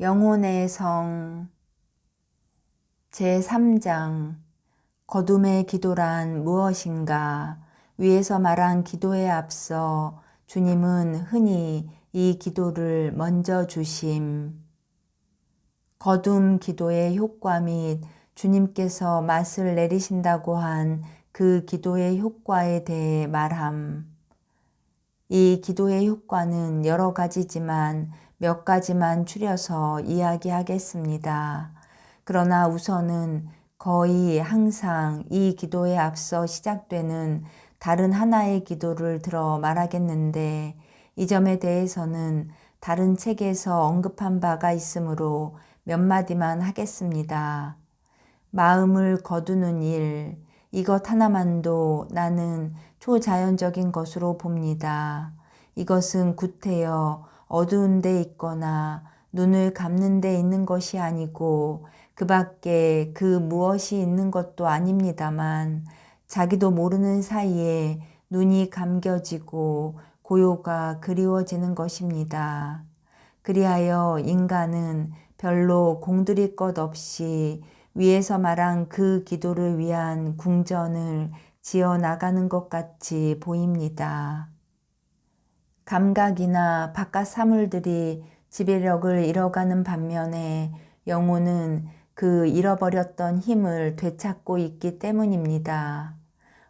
영혼의 성 제3장 거둠의 기도란 무엇인가? 위에서 말한 기도에 앞서 주님은 흔히 이 기도를 먼저 주심. 거둠 기도의 효과 및 주님께서 맛을 내리신다고 한 그 기도의 효과에 대해 말함. 이 기도의 효과는 여러 가지지만 몇 가지만 추려서 이야기하겠습니다. 그러나 우선은 거의 항상 이 기도에 앞서 시작되는 다른 하나의 기도를 들어 말하겠는데, 이 점에 대해서는 다른 책에서 언급한 바가 있으므로 몇 마디만 하겠습니다. 마음을 거두는 일, 이것 하나만도 나는 초자연적인 것으로 봅니다. 이것은 구태여 어두운 데 있거나 눈을 감는 데 있는 것이 아니고 그 밖에 그 무엇이 있는 것도 아닙니다만 자기도 모르는 사이에 눈이 감겨지고 고요가 그리워지는 것입니다. 그리하여 인간은 별로 공들일 것 없이 위에서 말한 그 기도를 위한 궁전을 지어 나가는 것 같이 보입니다. 감각이나 바깥 사물들이 지배력을 잃어가는 반면에 영혼은 그 잃어버렸던 힘을 되찾고 있기 때문입니다.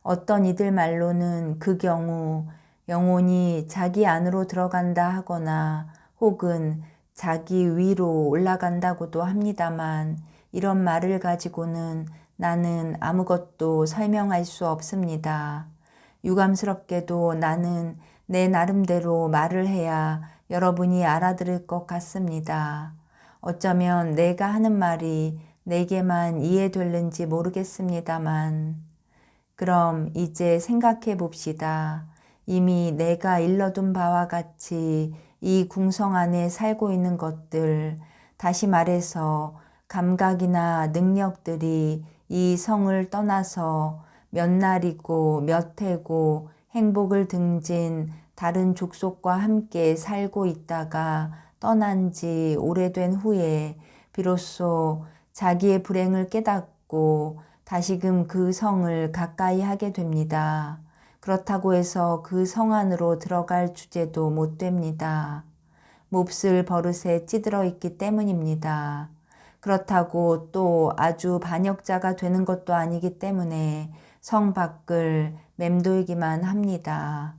어떤 이들 말로는 그 경우 영혼이 자기 안으로 들어간다 하거나 혹은 자기 위로 올라간다고도 합니다만, 이런 말을 가지고는 나는 아무것도 설명할 수 없습니다. 유감스럽게도 나는 내 나름대로 말을 해야 여러분이 알아들을 것 같습니다. 어쩌면 내가 하는 말이 내게만 이해될는지 모르겠습니다만, 그럼 이제 생각해 봅시다. 이미 내가 일러둔 바와 같이 이 궁성 안에 살고 있는 것들, 다시 말해서 감각이나 능력들이 이 성을 떠나서 몇 날이고 몇 해고 행복을 등진 다른 족속과 함께 살고 있다가 떠난 지 오래된 후에 비로소 자기의 불행을 깨닫고 다시금 그 성을 가까이 하게 됩니다. 그렇다고 해서 그 성 안으로 들어갈 주제도 못 됩니다. 몹쓸 버릇에 찌들어 있기 때문입니다. 그렇다고 또 아주 반역자가 되는 것도 아니기 때문에 성 밖을 맴돌기만 합니다.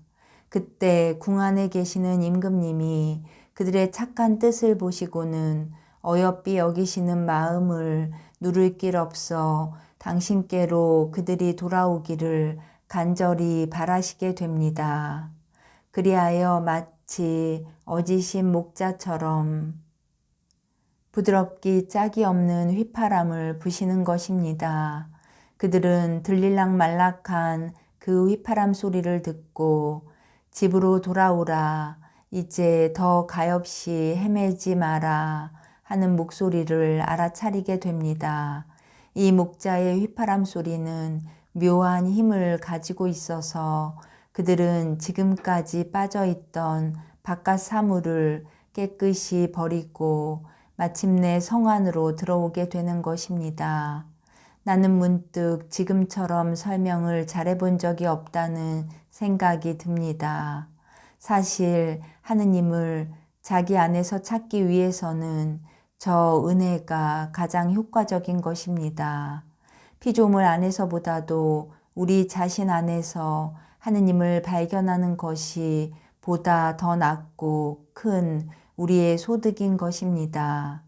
그때 궁 안에 계시는 임금님이 그들의 착한 뜻을 보시고는 어여삐 여기시는 마음을 누를 길 없어 당신께로 그들이 돌아오기를 간절히 바라시게 됩니다. 그리하여 마치 어지신 목자처럼 부드럽기 짝이 없는 휘파람을 부시는 것입니다. 그들은 들릴락 말락한 그 휘파람 소리를 듣고 집으로 돌아오라, 이제 더 가엾이 헤매지 마라 하는 목소리를 알아차리게 됩니다. 이 목자의 휘파람 소리는 묘한 힘을 가지고 있어서 그들은 지금까지 빠져있던 바깥 사물을 깨끗이 버리고 마침내 성 안으로 들어오게 되는 것입니다. 나는 문득 지금처럼 설명을 잘해본 적이 없다는 생각이 듭니다. 사실 하느님을 자기 안에서 찾기 위해서는 저 은혜가 가장 효과적인 것입니다. 피조물 안에서보다도 우리 자신 안에서 하느님을 발견하는 것이 보다 더 낫고 큰 우리의 소득인 것입니다.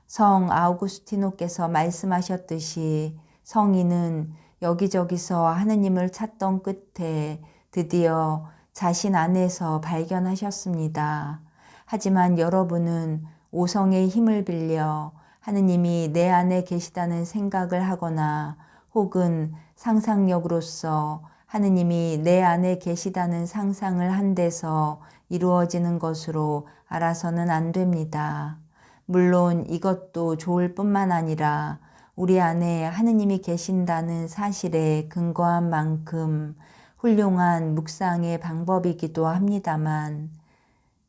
성 아우구스티노께서 말씀하셨듯이 성인은 여기저기서 하느님을 찾던 끝에 드디어 자신 안에서 발견하셨습니다. 하지만 여러분은 오성의 힘을 빌려 하느님이 내 안에 계시다는 생각을 하거나 혹은 상상력으로서 하느님이 내 안에 계시다는 상상을 한 데서 이루어지는 것으로 알아서는 안 됩니다. 물론 이것도 좋을 뿐만 아니라 우리 안에 하느님이 계신다는 사실에 근거한 만큼 훌륭한 묵상의 방법이기도 합니다만,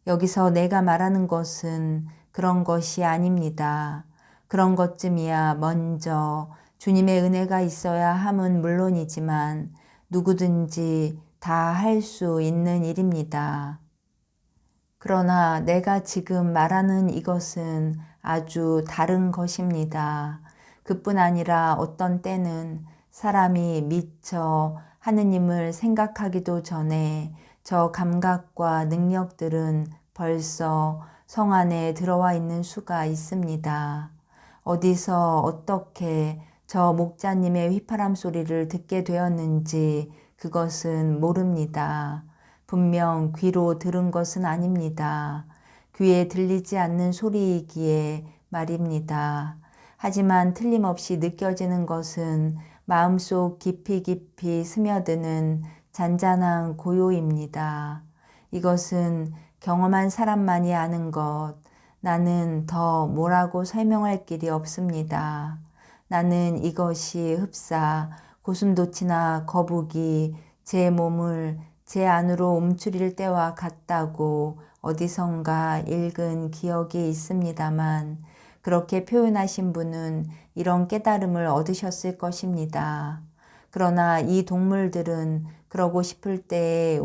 여기서 내가 말하는 것은 그런 것이 아닙니다. 그런 것쯤이야 먼저 주님의 은혜가 있어야 함은 물론이지만 누구든지 다 할 수 있는 일입니다. 그러나 내가 지금 말하는 이것은 아주 다른 것입니다. 그뿐 아니라 어떤 때는 사람이 미처 하느님을 생각하기도 전에 저 감각과 능력들은 벌써 성 안에 들어와 있는 수가 있습니다. 어디서 어떻게 저 목자님의 휘파람 소리를 듣게 되었는지 그것은 모릅니다. 분명 귀로 들은 것은 아닙니다. 귀에 들리지 않는 소리이기에 말입니다. 하지만 틀림없이 느껴지는 것은 마음속 깊이 스며드는 잔잔한 고요입니다. 이것은 경험한 사람만이 아는 것, 나는 더 뭐라고 설명할 길이 없습니다. 나는 이것이 흡사, 고슴도치나 거북이 제 몸을 제 안으로 움츠릴 때와 같다고 어디선가 읽은 기억이 있습니다만 그렇게 표현하신 분은 이런 깨달음을 얻으셨을 것입니다. 그러나 이 동물들은 그러고 싶을 때에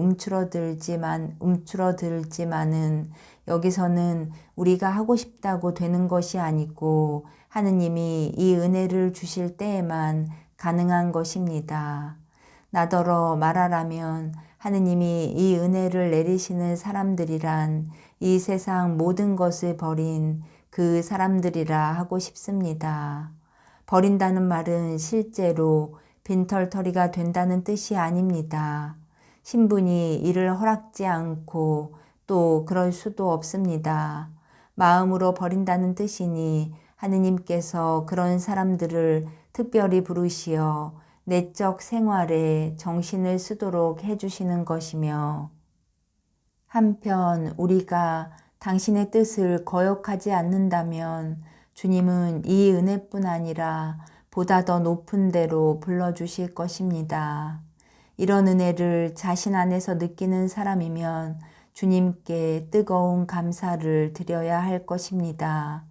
움츠러들지만은 여기서는 우리가 하고 싶다고 되는 것이 아니고 하느님이 이 은혜를 주실 때에만 가능한 것입니다. 나더러 말하라면 하느님이 이 은혜를 내리시는 사람들이란 이 세상 모든 것을 버린 그 사람들이라 하고 싶습니다. 버린다는 말은 실제로 빈털터리가 된다는 뜻이 아닙니다. 신분이 이를 허락지 않고 또 그럴 수도 없습니다. 마음으로 버린다는 뜻이니 하느님께서 그런 사람들을 특별히 부르시어 내적 생활에 정신을 쓰도록 해주시는 것이며 한편 우리가 당신의 뜻을 거역하지 않는다면 주님은 이 은혜뿐 아니라 보다 더 높은 데로 불러주실 것입니다. 이런 은혜를 자신 안에서 느끼는 사람이면 주님께 뜨거운 감사를 드려야 할 것입니다.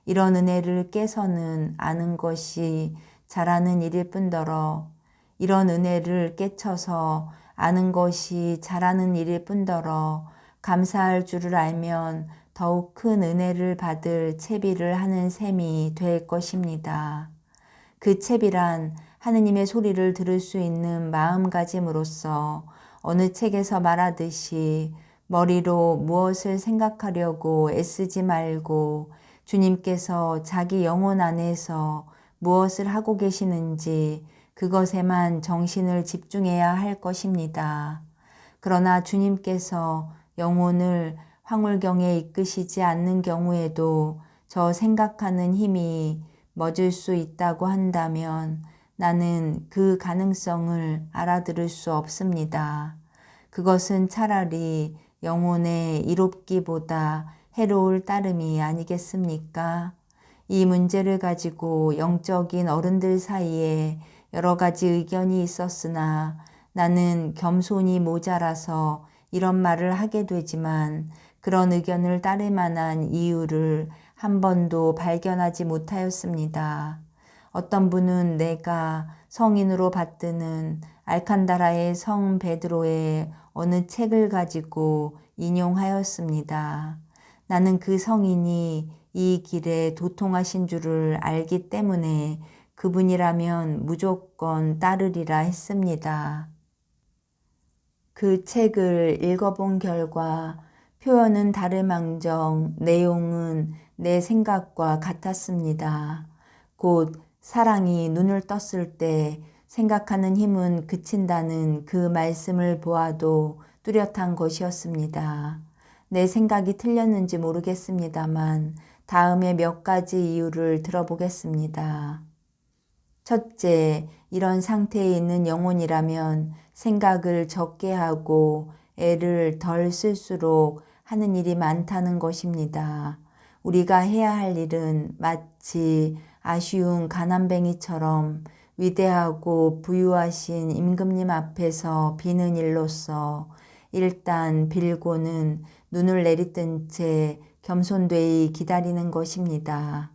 이런 은혜를 깨서는 아는 것이 잘하는 일일 뿐더러 이런 은혜를 깨쳐서 아는 것이 잘하는 일일 뿐더러 감사할 줄을 알면 더욱 큰 은혜를 받을 채비를 하는 셈이 될 것입니다. 그 채비란 하느님의 소리를 들을 수 있는 마음가짐으로써 어느 책에서 말하듯이 머리로 무엇을 생각하려고 애쓰지 말고 주님께서 자기 영혼 안에서 무엇을 하고 계시는지 그것에만 정신을 집중해야 할 것입니다. 그러나 주님께서 영혼을 황홀경에 이끄시지 않는 경우에도 저 생각하는 힘이 멎을 수 있다고 한다면 나는 그 가능성을 알아들을 수 없습니다. 그것은 차라리 영혼의 이롭기보다 해로울 따름이 아니겠습니까? 이 문제를 가지고 영적인 어른들 사이에 여러 가지 의견이 있었으나 나는 겸손이 모자라서 이런 말을 하게 되지만 그런 의견을 따를 만한 이유를 한 번도 발견하지 못하였습니다. 어떤 분은 내가 성인으로 받드는 알칸다라의 성 베드로의 어느 책을 가지고 인용하였습니다. 나는 그 성인이 이 길에 도통하신 줄을 알기 때문에 그분이라면 무조건 따르리라 했습니다. 그 책을 읽어본 결과 표현은 다를망정 내용은 내 생각과 같았습니다. 곧 사랑이 눈을 떴을 때 생각하는 힘은 그친다는 그 말씀을 보아도 뚜렷한 것이었습니다. 내 생각이 틀렸는지 모르겠습니다만 다음에 몇 가지 이유를 들어보겠습니다. 첫째, 이런 상태에 있는 영혼이라면 생각을 적게 하고 애를 덜 쓸수록 하는 일이 많다는 것입니다. 우리가 해야 할 일은 마치 아쉬운 가난뱅이처럼 위대하고 부유하신 임금님 앞에서 비는 일로서 일단 빌고는 눈을 내리뜬 채 겸손되이 기다리는 것입니다.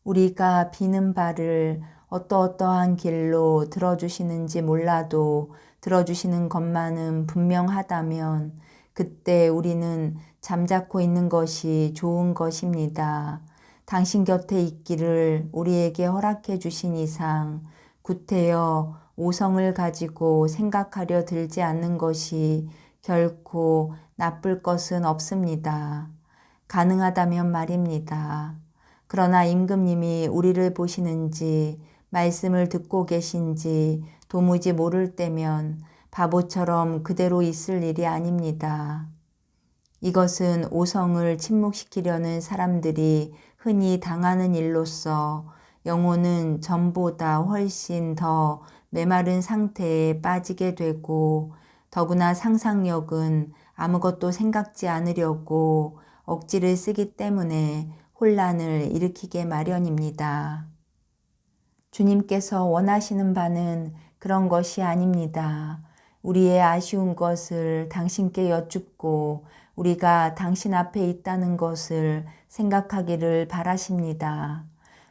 우리가 비는 바를 어떠어떠한 길로 들어주시는지 몰라도 들어주시는 것만은 분명하다면 그때 우리는 잠자코 있는 것이 좋은 것입니다. 당신 곁에 있기를 우리에게 허락해 주신 이상 구태여 오성을 가지고 생각하려 들지 않는 것이 결코 나쁠 것은 없습니다. 가능하다면 말입니다. 그러나 임금님이 우리를 보시는지 말씀을 듣고 계신지 도무지 모를 때면 바보처럼 그대로 있을 일이 아닙니다. 이것은 오성을 침묵시키려는 사람들이 흔히 당하는 일로서 영혼은 전보다 훨씬 더 메마른 상태에 빠지게 되고 더구나 상상력은 아무것도 생각지 않으려고 억지를 쓰기 때문에 혼란을 일으키게 마련입니다. 주님께서 원하시는 바는 그런 것이 아닙니다. 우리의 아쉬운 것을 당신께 여쭙고 우리가 당신 앞에 있다는 것을 생각하기를 바라십니다.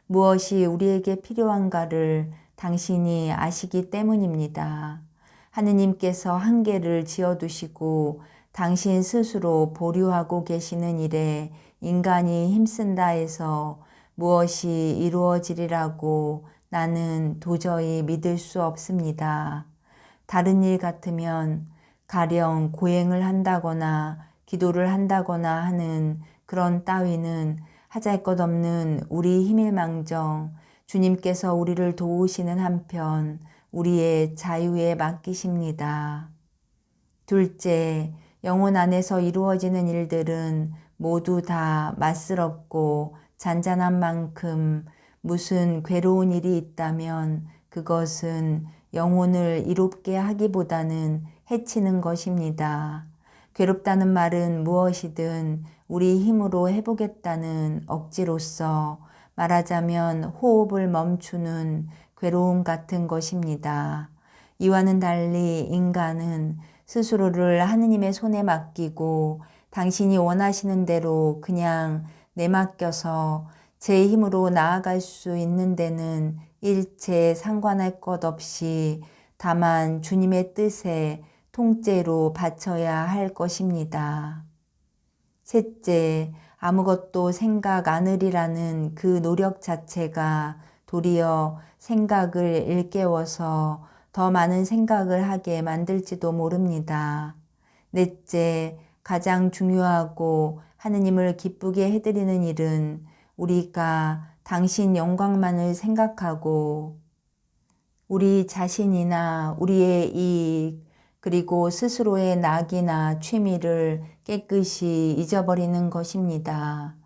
무엇이 우리에게 필요한가를 당신이 아시기 때문입니다. 하느님께서 한계를 지어두시고 당신 스스로 보류하고 계시는 일에 인간이 힘쓴다 해서 무엇이 이루어지리라고 나는 도저히 믿을 수 없습니다. 다른 일 같으면 가령 고행을 한다거나 기도를 한다거나 하는 그런 따위는 하잘것없는 우리 힘일망정 주님께서 우리를 도우시는 한편 우리의 자유에 맡기십니다. 둘째, 영혼 안에서 이루어지는 일들은 모두 다 맛스럽고 잔잔한 만큼 무슨 괴로운 일이 있다면 그것은 영혼을 이롭게 하기보다는 해치는 것입니다. 괴롭다는 말은 무엇이든 우리 힘으로 해보겠다는 억지로서 말하자면 호흡을 멈추는 괴로움 같은 것입니다. 이와는 달리 인간은 스스로를 하느님의 손에 맡기고 당신이 원하시는 대로 그냥 내맡겨서 제 힘으로 나아갈 수 있는 데는 일체 상관할 것 없이 다만 주님의 뜻에 통째로 바쳐야 할 것입니다. 셋째, 아무것도 생각 않으리라는 그 노력 자체가 도리어 생각을 일깨워서 더 많은 생각을 하게 만들지도 모릅니다. 넷째, 가장 중요하고 하느님을 기쁘게 해드리는 일은 우리가 당신 영광만을 생각하고 우리 자신이나 우리의 이익 그리고 스스로의 낙이나 취미를 깨끗이 잊어버리는 것입니다.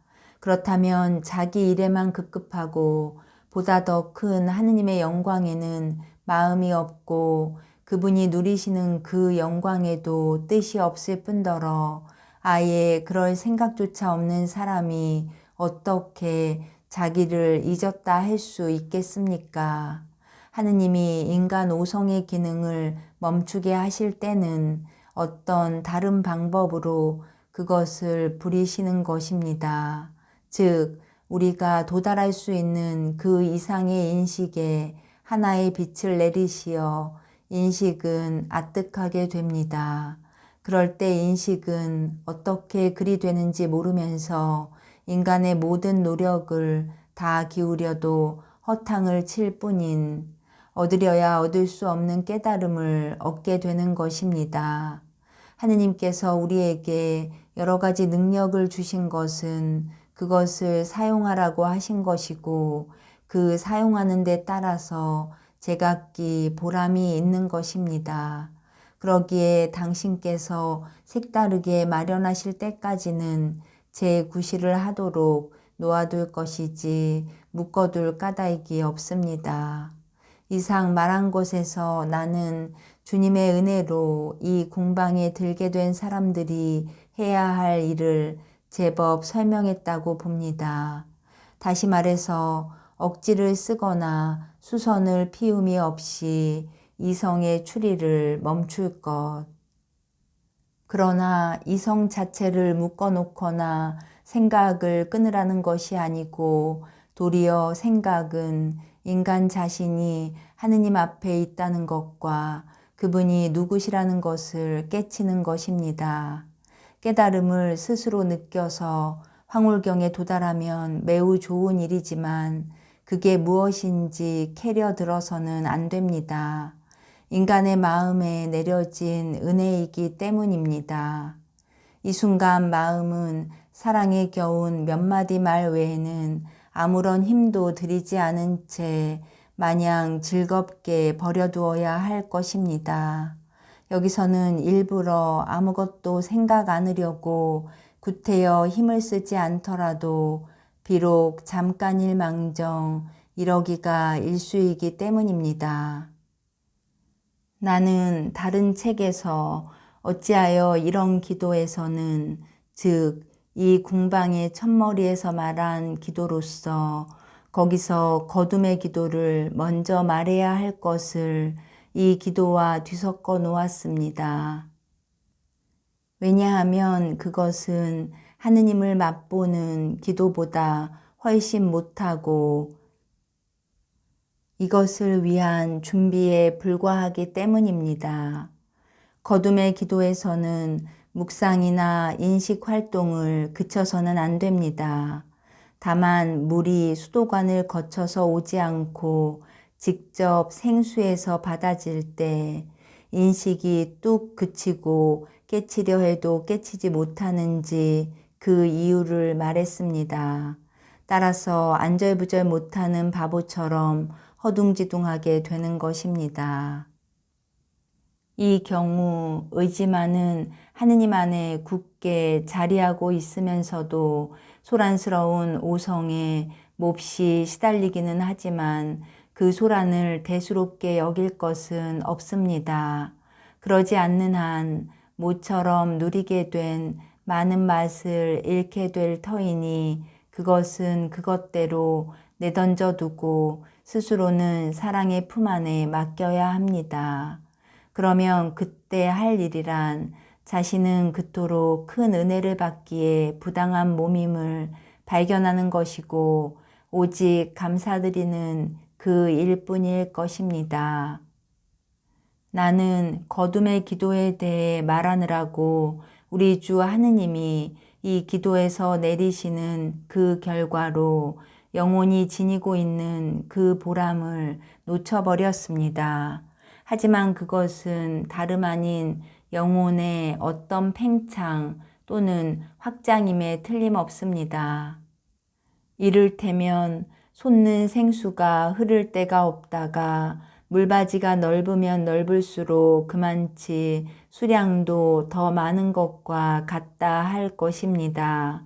그렇다면 자기 일에만 급급하고 보다 더 큰 하느님의 영광에는 마음이 없고 그분이 누리시는 그 영광에도 뜻이 없을 뿐더러 아예 그럴 생각조차 없는 사람이 어떻게 자기를 잊었다 할 수 있겠습니까? 하느님이 인간 오성의 기능을 멈추게 하실 때는 어떤 다른 방법으로 그것을 부리시는 것입니다. 즉, 우리가 도달할 수 있는 그 이상의 인식에 하나의 빛을 내리시어 인식은 아득하게 됩니다. 그럴 때 인식은 어떻게 그리 되는지 모르면서 인간의 모든 노력을 다 기울여도 허탕을 칠 뿐인 얻으려야 얻을 수 없는 깨달음을 얻게 되는 것입니다. 하느님께서 우리에게 여러 가지 능력을 주신 것은 그것을 사용하라고 하신 것이고 그 사용하는 데 따라서 제각기 보람이 있는 것입니다. 그러기에 당신께서 색다르게 마련하실 때까지는 제 구실을 하도록 놓아둘 것이지 묶어둘 까닭이 없습니다. 이상 말한 것에서 나는 주님의 은혜로 이 공방에 들게 된 사람들이 해야 할 일을 제법 설명했다고 봅니다. 다시 말해서 억지를 쓰거나 수선을 피움이 없이 이성의 추리를 멈출 것. 그러나 이성 자체를 묶어놓거나 생각을 끊으라는 것이 아니고 도리어 생각은 인간 자신이 하느님 앞에 있다는 것과 그분이 누구시라는 것을 깨치는 것입니다. 깨달음을 스스로 느껴서 황홀경에 도달하면 매우 좋은 일이지만 그게 무엇인지 캐려 들어서는 안 됩니다. 인간의 마음에 내려진 은혜이기 때문입니다. 이 순간 마음은 사랑에 겨운 몇 마디 말 외에는 아무런 힘도 들이지 않은 채 마냥 즐겁게 버려두어야 할 것입니다. 여기서는 일부러 아무것도 생각 않으려고 구태여 힘을 쓰지 않더라도 비록 잠깐일 망정 이러기가 일수이기 때문입니다. 나는 다른 책에서 어찌하여 이런 기도에서는 즉 이 궁방의 첫머리에서 말한 기도로서 거기서 거둠의 기도를 먼저 말해야 할 것을 이 기도와 뒤섞어 놓았습니다. 왜냐하면 그것은 하느님을 맛보는 기도보다 훨씬 못하고 이것을 위한 준비에 불과하기 때문입니다. 거둠의 기도에서는 묵상이나 인식 활동을 그쳐서는 안 됩니다. 다만 물이 수도관을 거쳐서 오지 않고 직접 생수에서 받아질 때 인식이 뚝 그치고 깨치려 해도 깨치지 못하는지 그 이유를 말했습니다. 따라서 안절부절 못하는 바보처럼 허둥지둥하게 되는 것입니다. 이 경우 의지만은 하느님 안에 굳게 자리하고 있으면서도 소란스러운 오성에 몹시 시달리기는 하지만 그 소란을 대수롭게 여길 것은 없습니다. 그러지 않는 한 모처럼 누리게 된 많은 맛을 잃게 될 터이니 그것은 그것대로 내던져 두고 스스로는 사랑의 품 안에 맡겨야 합니다. 그러면 그때 할 일이란 자신은 그토록 큰 은혜를 받기에 부당한 몸임을 발견하는 것이고 오직 감사드리는 그 일뿐일 것입니다. 나는 거둠의 기도에 대해 말하느라고 우리 주 하느님이 이 기도에서 내리시는 그 결과로 영혼이 지니고 있는 그 보람을 놓쳐버렸습니다. 하지만 그것은 다름 아닌 영혼의 어떤 팽창 또는 확장임에 틀림없습니다. 이를테면 솟는 생수가 흐를 데가 없다가 물바지가 넓으면 넓을수록 그만치 수량도 더 많은 것과 같다 할 것입니다.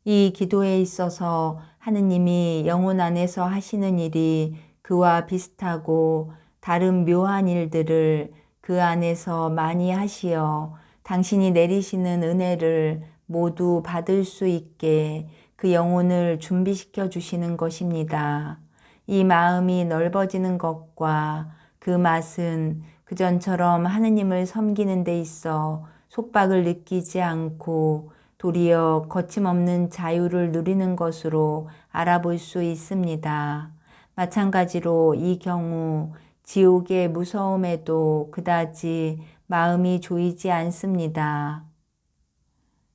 이 기도에 있어서 하느님이 영혼 안에서 하시는 일이 그와 비슷하고 다른 묘한 일들을 그 안에서 많이 하시어 당신이 내리시는 은혜를 모두 받을 수 있게 그 영혼을 준비시켜 주시는 것입니다. 이 마음이 넓어지는 것과 그 맛은 그전처럼 하느님을 섬기는 데 있어 속박을 느끼지 않고 도리어 거침없는 자유를 누리는 것으로 알아볼 수 있습니다. 마찬가지로 이 경우 지옥의 무서움에도 그다지 마음이 조이지 않습니다.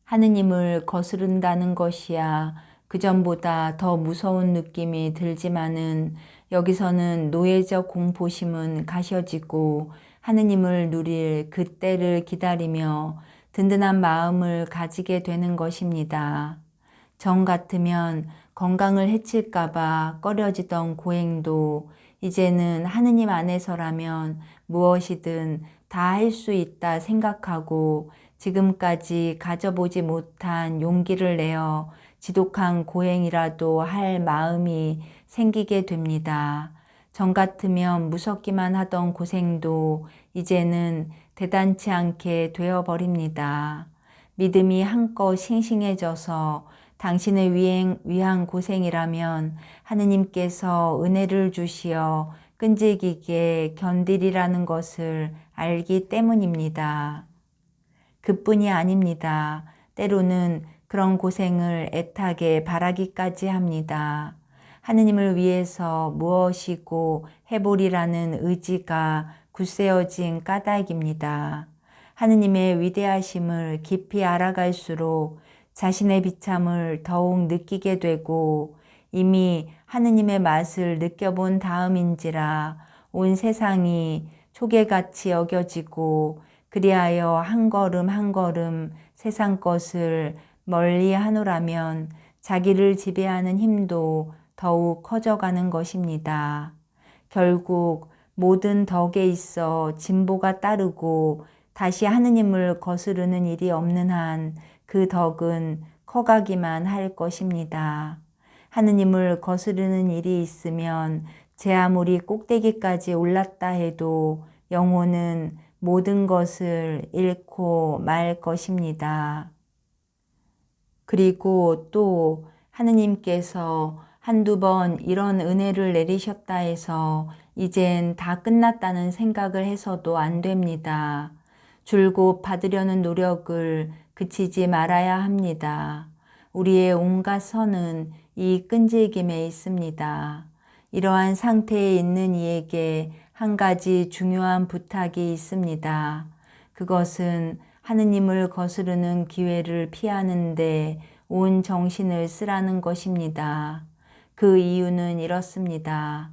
하느님을 거스른다는 것이야 그전보다 더 무서운 느낌이 들지만은 여기서는 노예적 공포심은 가셔지고 하느님을 누릴 그때를 기다리며 든든한 마음을 가지게 되는 것입니다. 정 같으면 건강을 해칠까봐 꺼려지던 고행도 이제는 하느님 안에서라면 무엇이든 다 할 수 있다 생각하고 지금까지 가져보지 못한 용기를 내어 지독한 고행이라도 할 마음이 생기게 됩니다. 정 같으면 무섭기만 하던 고생도 이제는 대단치 않게 되어버립니다. 믿음이 한껏 싱싱해져서 당신을 위한 고생이라면 하느님께서 은혜를 주시어 끈질기게 견디리라는 것을 알기 때문입니다. 그뿐이 아닙니다. 때로는 그런 고생을 애타게 바라기까지 합니다. 하느님을 위해서 무엇이고 해보리라는 의지가 굳세어진 까닭입니다. 하느님의 위대하심을 깊이 알아갈수록 자신의 비참을 더욱 느끼게 되고 이미 하느님의 맛을 느껴본 다음인지라 온 세상이 초계같이 여겨지고 그리하여 한 걸음 한 걸음 세상 것을 멀리 하노라면 자기를 지배하는 힘도 더욱 커져가는 것입니다. 결국 모든 덕에 있어 진보가 따르고 다시 하느님을 거스르는 일이 없는 한 그 덕은 커가기만 할 것입니다. 하느님을 거스르는 일이 있으면 제 아무리 꼭대기까지 올랐다 해도 영혼은 모든 것을 잃고 말 것입니다. 그리고 또 하느님께서 한두 번 이런 은혜를 내리셨다 해서 이젠 다 끝났다는 생각을 해서도 안 됩니다. 줄곧 받으려는 노력을 그치지 말아야 합니다. 우리의 온갖 선은 이 끈질김에 있습니다. 이러한 상태에 있는 이에게 한 가지 중요한 부탁이 있습니다. 그것은 하느님을 거스르는 기회를 피하는데 온 정신을 쓰라는 것입니다. 그 이유는 이렇습니다.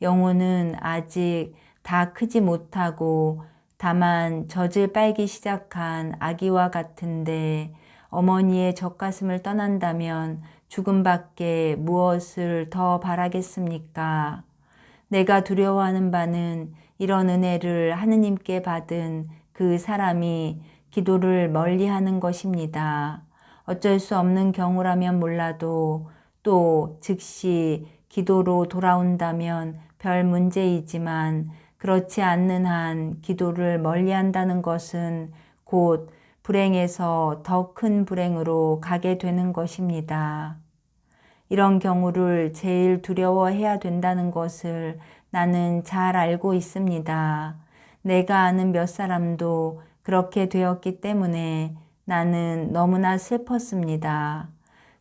영혼은 아직 다 크지 못하고 다만 젖을 빨기 시작한 아기와 같은데 어머니의 젖가슴을 떠난다면 죽음밖에 무엇을 더 바라겠습니까? 내가 두려워하는 바는 이런 은혜를 하느님께 받은 그 사람이 기도를 멀리하는 것입니다. 어쩔 수 없는 경우라면 몰라도 또 즉시 기도로 돌아온다면 별 문제이지만 그렇지 않는 한 기도를 멀리한다는 것은 곧 불행에서 더 큰 불행으로 가게 되는 것입니다. 이런 경우를 제일 두려워해야 된다는 것을 나는 잘 알고 있습니다. 내가 아는 몇 사람도 그렇게 되었기 때문에 나는 너무나 슬펐습니다.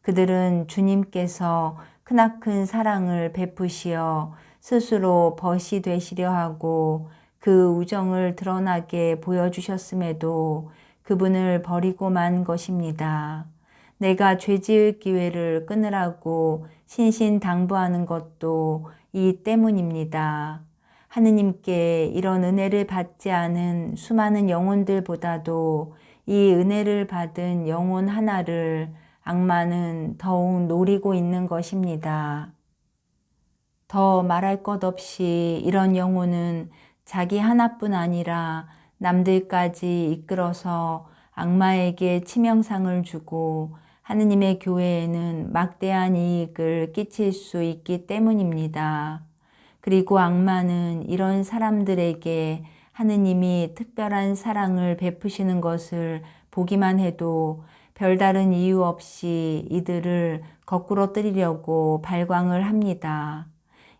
그들은 주님께서 크나큰 사랑을 베푸시어 스스로 벗이 되시려 하고 그 우정을 드러나게 보여주셨음에도 그분을 버리고 만 것입니다. 내가 죄 지을 기회를 끊으라고 신신당부하는 것도 이 때문입니다. 하느님께 이런 은혜를 받지 않은 수많은 영혼들보다도 이 은혜를 받은 영혼 하나를 악마는 더욱 노리고 있는 것입니다. 더 말할 것 없이 이런 영혼은 자기 하나뿐 아니라 남들까지 이끌어서 악마에게 치명상을 주고 하느님의 교회에는 막대한 이익을 끼칠 수 있기 때문입니다. 그리고 악마는 이런 사람들에게 하느님이 특별한 사랑을 베푸시는 것을 보기만 해도 별다른 이유 없이 이들을 거꾸로 뜨리려고 발광을 합니다.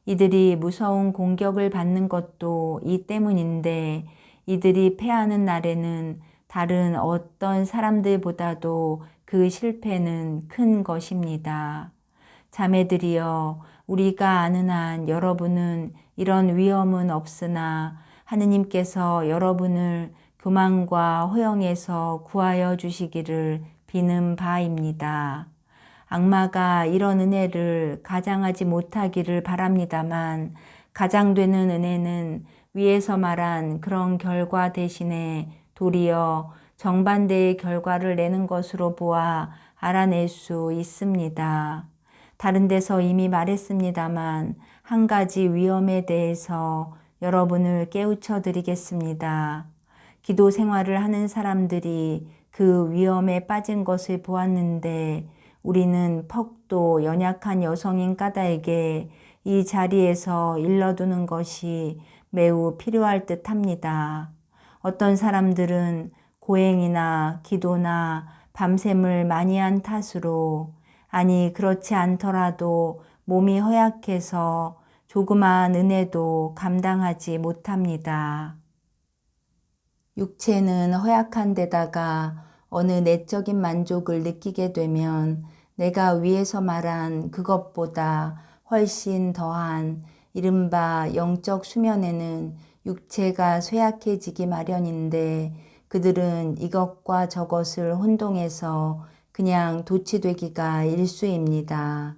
이들이 무서운 공격을 받는 것도 이 때문인데 이들이 패하는 날에는 다른 어떤 사람들보다도 그 실패는 큰 것입니다. 자매들이여, 우리가 아는 한 여러분은 이런 위험은 없으나 하느님께서 여러분을 교만과 허영에서 구하여 주시기를 비는 바입니다. 악마가 이런 은혜를 가장하지 못하기를 바랍니다만 가장되는 은혜는 위에서 말한 그런 결과 대신에 도리어 정반대의 결과를 내는 것으로 보아 알아낼 수 있습니다. 다른 데서 이미 말했습니다만 한 가지 위험에 대해서 여러분을 깨우쳐 드리겠습니다. 기도 생활을 하는 사람들이 그 위험에 빠진 것을 보았는데 우리는 퍽도 연약한 여성인 까닭에 이 자리에서 일러두는 것이 매우 필요할 듯 합니다. 어떤 사람들은 고행이나 기도나 밤샘을 많이 한 탓으로, 아니 그렇지 않더라도 몸이 허약해서 조그마한 은혜도 감당하지 못합니다. 육체는 허약한 데다가 어느 내적인 만족을 느끼게 되면 내가 위에서 말한 그것보다 훨씬 더한 이른바 영적 수면에는 육체가 쇠약해지기 마련인데 그들은 이것과 저것을 혼동해서 그냥 도취되기가 일쑤입니다.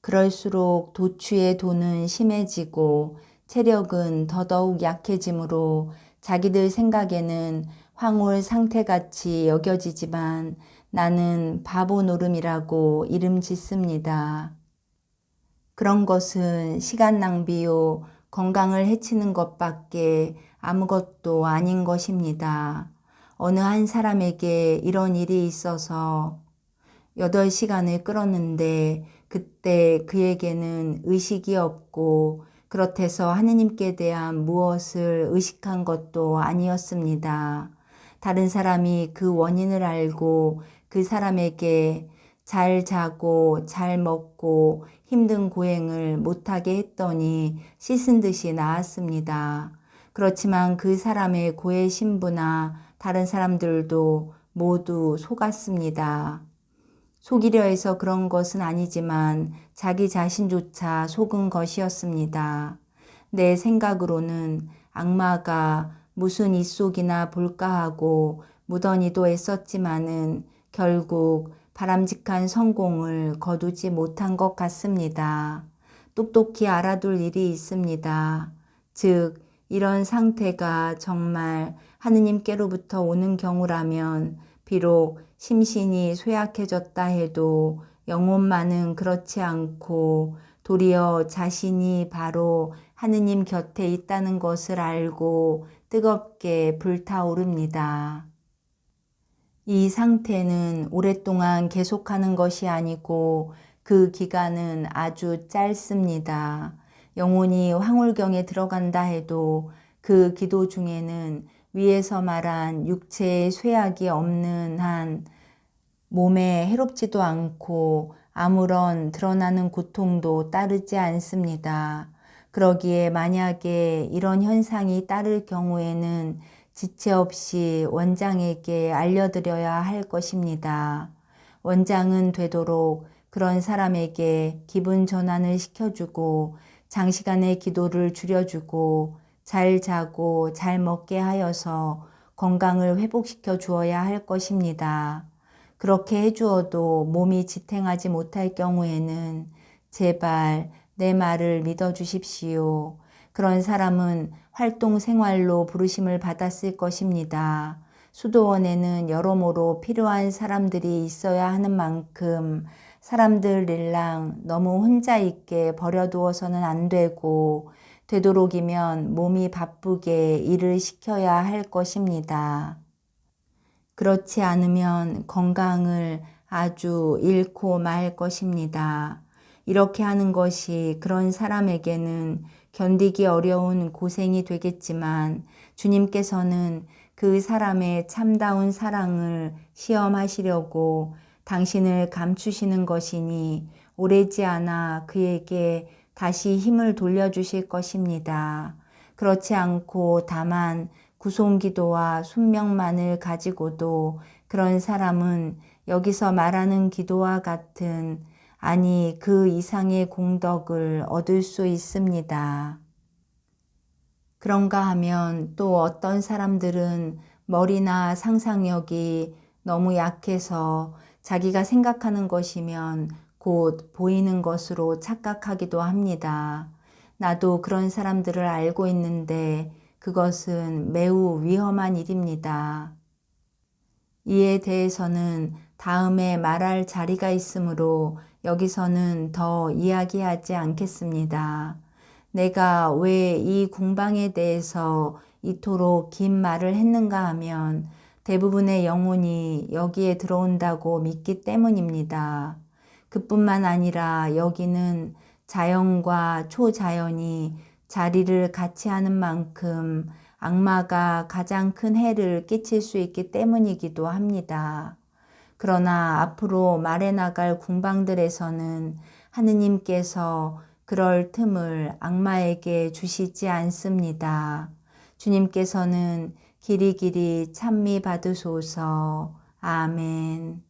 그럴수록 도취의 도는 심해지고 체력은 더더욱 약해지므로 자기들 생각에는 황홀 상태같이 여겨지지만 나는 바보 노름이라고 이름 짓습니다. 그런 것은 시간 낭비요, 건강을 해치는 것밖에 아무것도 아닌 것입니다. 어느 한 사람에게 이런 일이 있어서 8시간을 끌었는데 그때 그에게는 의식이 없고 그렇대서 하느님께 대한 무엇을 의식한 것도 아니었습니다. 다른 사람이 그 원인을 알고 그 사람에게 잘 자고 잘 먹고 힘든 고행을 못하게 했더니 씻은 듯이 나았습니다. 그렇지만 그 사람의 고해 신부나 다른 사람들도 모두 속았습니다. 속이려 해서 그런 것은 아니지만 자기 자신조차 속은 것이었습니다. 내 생각으로는 악마가 무슨 입속이나 볼까 하고 무던히도 애썼지만은 결국 바람직한 성공을 거두지 못한 것 같습니다. 똑똑히 알아둘 일이 있습니다. 즉, 이런 상태가 정말 하느님께로부터 오는 경우라면 비록 심신이 쇠약해졌다 해도 영혼만은 그렇지 않고 도리어 자신이 바로 하느님 곁에 있다는 것을 알고 뜨겁게 불타오릅니다. 이 상태는 오랫동안 계속하는 것이 아니고 그 기간은 아주 짧습니다. 영혼이 황홀경에 들어간다 해도 그 기도 중에는 위에서 말한 육체의 쇠약이 없는 한 몸에 해롭지도 않고 아무런 드러나는 고통도 따르지 않습니다. 그러기에 만약에 이런 현상이 따를 경우에는 지체 없이 원장에게 알려드려야 할 것입니다. 원장은 되도록 그런 사람에게 기분 전환을 시켜주고 장시간의 기도를 줄여주고 잘 자고 잘 먹게 하여서 건강을 회복시켜 주어야 할 것입니다. 그렇게 해주어도 몸이 지탱하지 못할 경우에는 제발 내 말을 믿어 주십시오. 그런 사람은 활동 생활로 부르심을 받았을 것입니다. 수도원에는 여러모로 필요한 사람들이 있어야 하는 만큼 사람들일랑 너무 혼자 있게 버려두어서는 안 되고 되도록이면 몸이 바쁘게 일을 시켜야 할 것입니다. 그렇지 않으면 건강을 아주 잃고 말 것입니다. 이렇게 하는 것이 그런 사람에게는 견디기 어려운 고생이 되겠지만 주님께서는 그 사람의 참다운 사랑을 시험하시려고 당신을 감추시는 것이니 오래지 않아 그에게 다시 힘을 돌려주실 것입니다. 그렇지 않고 다만 구송기도와 순명만을 가지고도 그런 사람은 여기서 말하는 기도와 같은 아니 그 이상의 공덕을 얻을 수 있습니다. 그런가 하면 또 어떤 사람들은 머리나 상상력이 너무 약해서 자기가 생각하는 것이면 곧 보이는 것으로 착각하기도 합니다. 나도 그런 사람들을 알고 있는데 그것은 매우 위험한 일입니다. 이에 대해서는 다음에 말할 자리가 있으므로 여기서는 더 이야기하지 않겠습니다. 내가 왜 이 궁방에 대해서 이토록 긴 말을 했는가 하면 대부분의 영혼이 여기에 들어온다고 믿기 때문입니다. 그뿐만 아니라 여기는 자연과 초자연이 자리를 같이 하는 만큼 악마가 가장 큰 해를 끼칠 수 있기 때문이기도 합니다. 그러나 앞으로 말해 나갈 궁방들에서는 하느님께서 그럴 틈을 악마에게 주시지 않습니다. 주님께서는 길이길이 찬미 받으소서. 아멘.